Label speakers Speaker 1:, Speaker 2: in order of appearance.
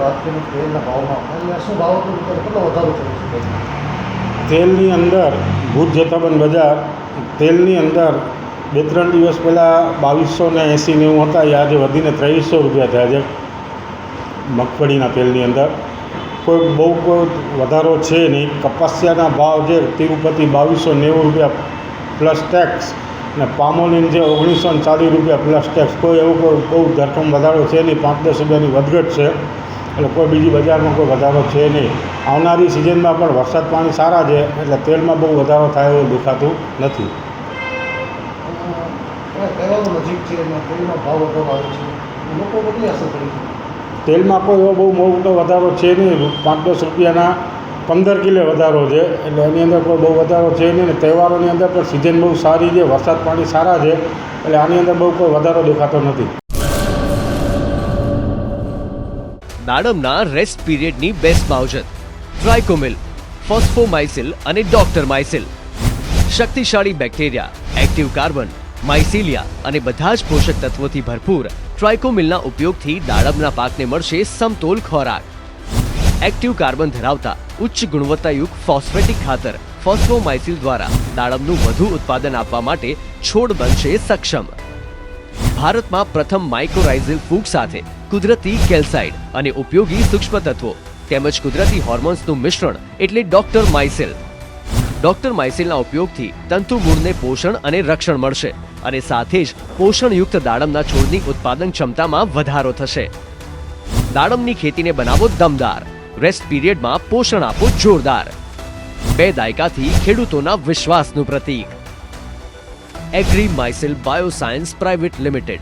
Speaker 1: વાત કરી તેલના ભાવમાં અહીંયા શું ભાવ કેટલો વધારો થયો છે?
Speaker 2: તેલની અંદર ભુજ જથ્થાબંધ બજાર તેલની અંદર 2-3 દિવસ પહેલાં 2280-90 હતા, એ આજે વધીને 2300 રૂપિયા થયા છે. મગફળીના તેલની અંદર કોઈ વધારો છે નહીં. કપાસિયાના ભાવ જે તિરુપતિ 2290 રૂપિયા પ્લસ ટેક્સ અને પામોલીન જે 1940 રૂપિયા પ્લસ ટેક્સ, કોઈ એવો કોઈ બહુ ધરખમ વધારો છે નહીં. 5-10 રૂપિયાની વધઘટ છે, એટલે કોઈ બીજી બજારમાં કોઈ વધારો છે નહીં. આવનારી સિઝનમાં પણ વરસાદ પાણી સારા છે, એટલે તેલમાં બહુ વધારો થાય એવું દેખાતું નથી.
Speaker 1: તહેવારો નજીક છે અને તેલમાં ભાવ વધારો આવે છે, લોકો કેટલી અસર કરી છે?
Speaker 2: તેલમાં કોઈ એવો બહુ મોટો વધારો છે નહીં. 5-10 રૂપિયાના 15 કિલો વધારો છે, એટલે એની અંદર કોઈ બહુ વધારો છે નહીં. અને તહેવારોની અંદર પણ સિઝન બહુ સારી છે, વરસાદ પાણી સારા છે, એટલે આની અંદર બહુ કોઈ વધારો દેખાતો નથી.
Speaker 3: દાડમના રેસ્ટ પીરિયડની બેસ્ટ માવજત ટ્રાઇકોમિલ, ફોસ્ફોમાઇસિલ અને ડોક્ટર માઇસિલ. શક્તિશાળી બેક્ટેરિયા, એક્ટિવ કાર્બન, માઇસિલિયા અને બધા જ પોષક તત્વોથી ભરપૂર ટ્રાઇકોમિલના ઉપયોગથી દાડમના પાકને મળશે સમતોલ ખોરાક. એક્ટિવ કાર્બન ધરાવતા ઉચ્ચ ગુણવત્તાયુક્ત ફોસ્ફેટિક ખાતર ફોસ્ફોમાઇસિલ દ્વારા દાડમનું વધુ ઉત્પાદન આપવા માટે છોડ બનશે સક્ષમ. ભારતમાં પ્રથમ માઇક્રોરાઇઝલ ફૂગ સાથે કુદરતી કેલ્સાઇડ અને ઉપયોગી સૂક્ષ્મ તત્વો તેમજ કુદરતી હોર્મોન્સનું મિશ્રણ એટલે ડોક્ટર માઇસિલ. ડોક્ટર માઇસિલના ઉપયોગથી તંતુ મૂળને પોષણ અને રક્ષણ મળશે અને સાથે જ પોષણયુક્ત દાડમના છોડની ઉત્પાદન ક્ષમતામાં વધારો થશે. દાડમની ખેતીને બનાવો દમદાર, રેસ્ટ પીરિયડમાં પોષણ આપો જોરદાર. 2 દાયકાથી ખેડૂતોના વિશ્વાસનું પ્રતીક. Agri Mycil Bioscience Private limited.